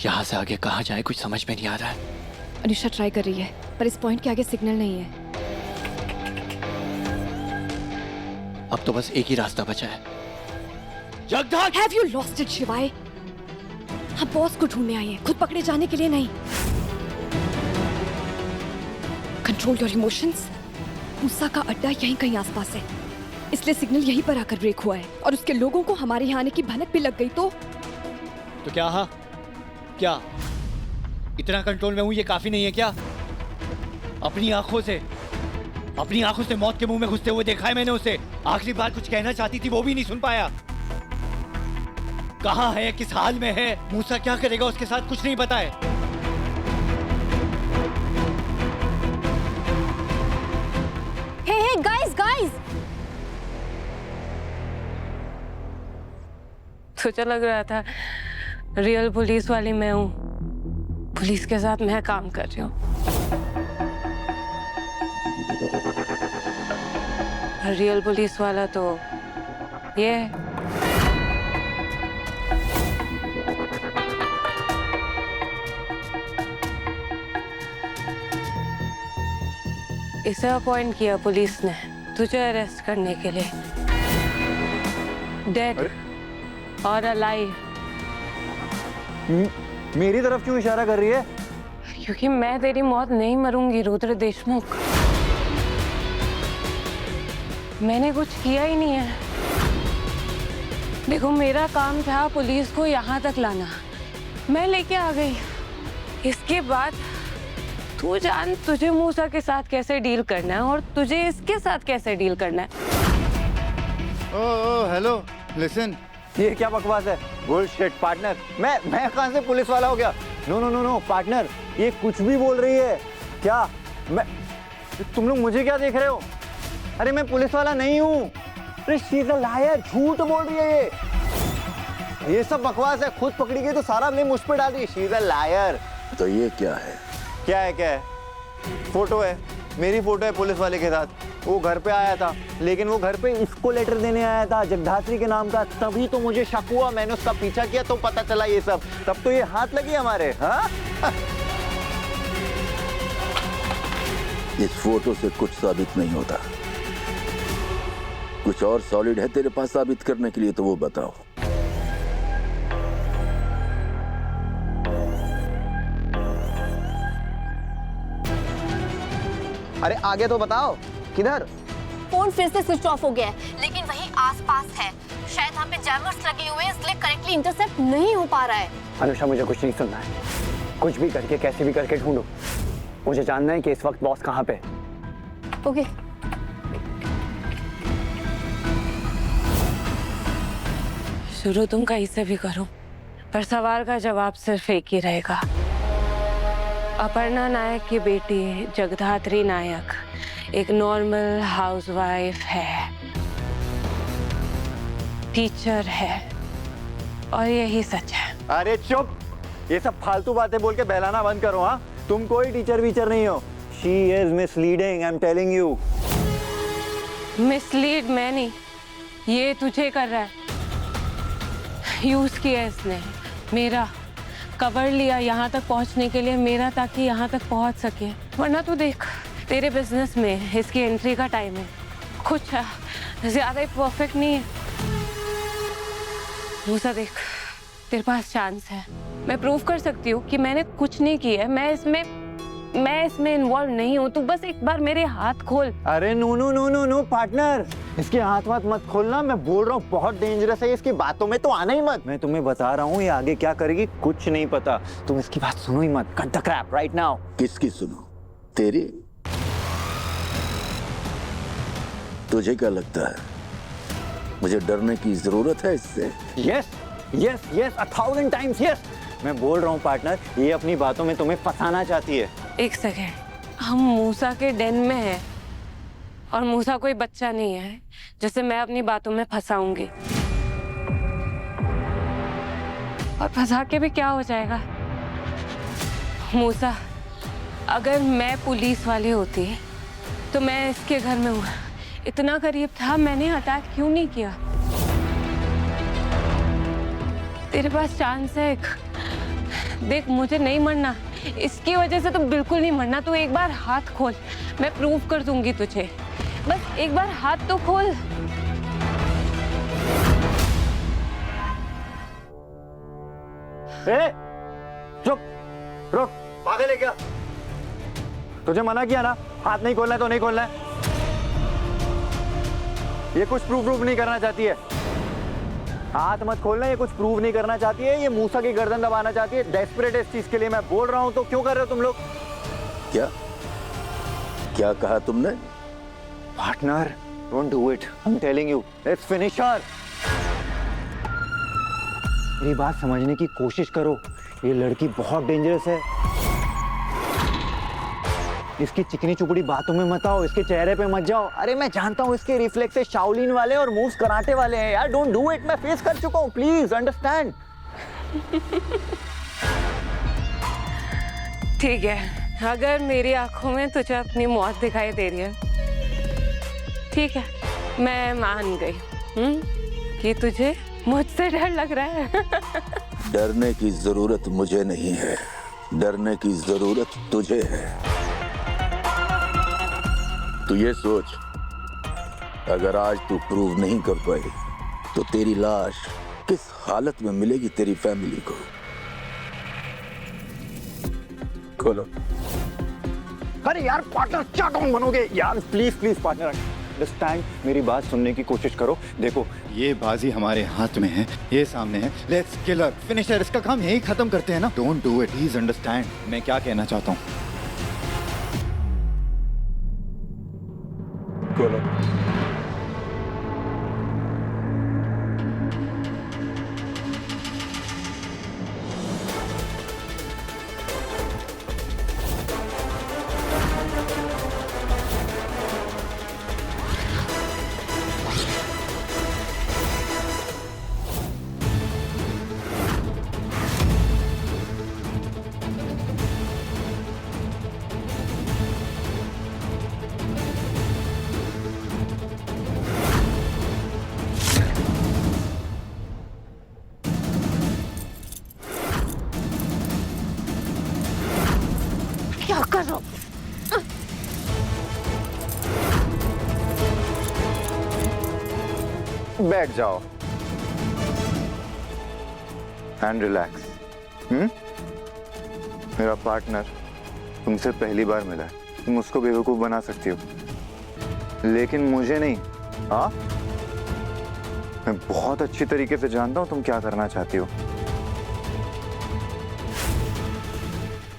यहाँ से आगे कहाँ जाए कुछ समझ में नहीं आ रहा है। अनुषा ट्राई कर रही है पर इस पॉइंट के आगे सिग्नल नहीं है। अब तो बस एक ही रास्ता बचा है। जगदाग! Have you lost it, शिवाय? हम बॉस को ढूंढने आए हैं, खुद पकड़े जाने के लिए नहीं। Control your emotions. मूसा का अड्डा यहीं कहीं आसपास है, इसलिए सिग्नल यहीं पर आकर ब्रेक हुआ है और उसके लोगों को हमारे यहाँ आने की भनक भी लग गई तो क्या? हाँ क्या इतना कंट्रोल में हूँ ये काफी नहीं है क्या? अपनी आंखों से मौत के मुंह में घुसते हुए देखा है मैंने उसे। आखिरी बार कुछ कहना चाहती थी वो भी नहीं सुन पाया। कहाँ है, किस हाल में है, मूसा क्या करेगा उसके साथ कुछ नहीं पता है। हे गाइस सोचा लग रहा था रियल पुलिस वाली मैं हूँ, पुलिस के साथ मैं काम कर रही हूँ। रियल पुलिस वाला तो ये है। इसे अपॉइंट किया पुलिस ने तुझे अरेस्ट करने के लिए। डेड और अलाइव। मेरी तरफ क्यों इशारा कर रही है? क्योंकि मैं तेरी मौत नहीं मरूंगी रुद्र देशमुख। मैंने कुछ किया ही नहीं है। देखो मेरा काम था पुलिस को यहाँ तक लाना, मैं लेके आ गई। इसके बाद तू जान तुझे मूसा के साथ कैसे डील करना है और तुझे इसके साथ कैसे डील करना है। ओह हेलो लिसन, ये क्या बकवास है? Bullshit partner. मैं कहां से पुलिस वाला हो गया? नो पार्टनर, ये कुछ भी बोल रही है क्या? तुम लोग मुझे क्या देख रहे हो? अरे मैं पुलिस वाला नहीं हूँ। अरे शी इज अ लायर, झूठ बोल रही है ये सब बकवास है। खुद पकड़ी गई तो सारा ब्लेम मुझ पे डाल दी। She is a liar. तो ये क्या है? क्या है? फोटो है, मेरी फोटो है पुलिस वाले के साथ। वो घर पे आया था, लेकिन वो घर पे इसको लेटर देने आया था जगधात्री के नाम का। तभी तो मुझे शक हुआ, मैंने उसका पीछा किया तो पता चला ये सब। तब तो ये हाथ लगी हमारे। हाँ इस फोटो से कुछ साबित नहीं होता। कुछ और सॉलिड है तेरे पास साबित करने के लिए तो वो बताओ। अरे आगे तो बताओ, किधर? फोन फिर से स्विच ऑफ हो गया है, लेकिन वही आसपास है। शायद वहाँ पे जैमर्स लगे हुए हैं, इसलिए करेक्टली इंटरसेप्ट नहीं हो पा रहा है। अनुषा मुझे कुछ नहीं सुनना है। कुछ भी करके कैसे भी करके ढूंढो। मुझे जानना है कि इस वक्त बॉस कहाँ पे। ओके। शुरू तुम कहीं से भी करो, पर सवाल का जवाब सिर्फ एक ही रहेगा। अपर्णा नायक की बेटी जगधात्री नायक एक नॉर्मल हाउसवाइफ है, टीचर है, और यही सच है। अरे चुप, ये सब फालतू बातें बोल के बहलाना बंद करो। हाँ, तुम कोई टीचर वीचर नहीं हो। She is misleading, I am telling you. Mislead मैं नहीं, ये तुझे कर रहा है। यूज किया इसने मेरा, कवर लिया यहाँ तक पहुँचने के लिए मेरा, ताकि यहाँ तक पहुँच सके। वरना तू देख, तेरे बिजनेस में इसकी एंट्री का टाइम है, कुछ ज्यादा ही परफेक्ट नहीं है। मूसा देख, तेरे पास चांस है। मैं प्रूव कर सकती हूँ कि मैंने कुछ नहीं किया है। मैं इसमें इन्वॉल्व नहीं हूँ। तू बस एक बार मेरे हाथ खोल। अरे नो पार्टनर, इसके हाथ मत खोलना। मैं बोल रहा हूँ बहुत डेंजरस है, इसकी बातों में तो आना ही मत। मैं तुम्हें बता रहा हूँ ये आगे क्या करेगी कुछ नहीं पता। तुम इसकी बात सुनो ही मत। Cut the crap right now. किसकी सुनो? तेरी? तुझे क्या लगता है मुझे डरने की जरूरत है इससे? Yes 1000 times yes. मैं बोल रहा हूँ पार्टनर, ये अपनी बातों में तुम्हें फंसाना चाहती है। एक सेकेंड, हम मूसा के डेन में हैं और मूसा कोई बच्चा नहीं है जिसे मैं अपनी बातों में फंसाऊंगी। और फंसा के भी क्या हो जाएगा? मूसा, अगर मैं पुलिस वाली होती तो मैं इसके घर में हूँ, इतना करीब था, मैंने अटैक क्यों नहीं किया? तेरे पास चांस है एक, देख मुझे नहीं मरना, इसकी वजह से तो बिल्कुल नहीं मरना। तू एक बार हाथ खोल, मैं प्रूव कर दूंगी तुझे। बस एक बार हाथ तो खोल। चुप, रुक, पागल है क्या? तुझे मना किया ना, हाथ नहीं खोलना है तो नहीं खोलना है। ये कुछ प्रूव नहीं करना चाहती है। हाथ मत खोलना, ये कुछ प्रूव नहीं करना चाहती है। ये मूसा की गर्दन दबाना चाहती है। डेस्परेट है इस चीज के लिए। मैं बोल रहा हूं तो क्यों कर रहे हो तुम लोग? क्या क्या कहा तुमने? Partner, don't do it, I am telling you, let's finish हर। मेरी बात समझने की कोशिश करो, ये लड़की बहुत डेंजरस है। इसकी चिकनी चुपड़ी बातों में मत आओ, इसके चेहरे पे मत जाओ। अरे मैं जानता हूँ इसके रिफ्लेक्सेस शाओलिन वाले और मूव्स कराटे वाले हैं यार। डोंट डू इट, मैं फेस कर चुका हूँ, प्लीज अंडरस्टैंड। ठीक है, अगर मेरी आंखों में तुझे अपनी मौत दिखाई दे रही है, ठीक है, मैं मान गई कि तुझे मुझसे डर लग रहा है। डरने की जरूरत मुझे नहीं है, डरने की जरूरत तुझे है। तू ये सोच, अगर आज तू प्रूव नहीं कर पाई तो तेरी लाश किस हालत में मिलेगी तेरी फैमिली को। खोलो। अरे यार पार्टनर, क्या कौन बनोगे यार? प्लीज प्लीज पार्टनर अंडरस्टैंड, मेरी बात सुनने की कोशिश करो। देखो ये बाजी हमारे हाथ में है, ये सामने है। लेट्स किल हर, फिनिश हर, इसका काम यही खत्म करते हैं ना। Don't do it, please understand मैं क्या कहना चाहता हूँ। खोलो। क्या कर रहा हूँ? बैठ जाओ एंड रिलैक्स। मेरा पार्टनर तुमसे पहली बार मिला है, तुम उसको बेवकूफ बना सकती हो, लेकिन मुझे नहीं। हाँ, मैं बहुत अच्छी तरीके से जानता हूं तुम क्या करना चाहती हो।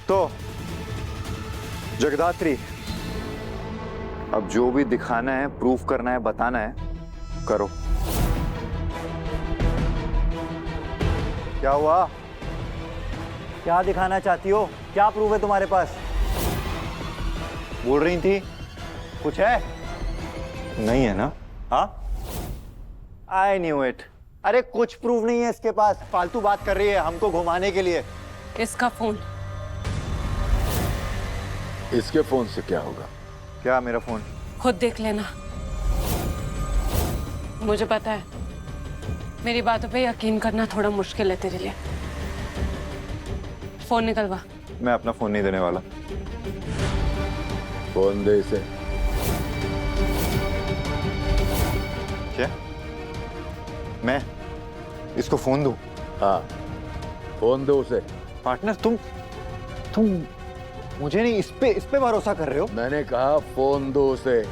तो जगदात्री, अब जो भी दिखाना है, प्रूफ करना है, बताना है, करो। क्या हुआ? क्या दिखाना चाहती हो? क्या प्रूफ है तुम्हारे पास? बोल रही थी कुछ है? नहीं है ना? हाँ, आई न्यू इट। अरे कुछ प्रूफ नहीं है इसके पास, फालतू बात कर रही है हमको घुमाने के लिए। इसका फोन। इसके फोन से क्या होगा? क्या मेरा फोन? खुद देख लेना। मुझे पता है मेरी बातों पे यकीन करना थोड़ा मुश्किल है तेरे लिए। फोन निकलवा। मैं अपना फोन नहीं देने वाला। फोन दे इसे। क्या? मैं इसको फोन दूं? हाँ, फोन दो उसे। पार्टनर तुम मुझे नहीं, इस पे भरोसा कर रहे हो? मैंने कहा फोन दो उसे।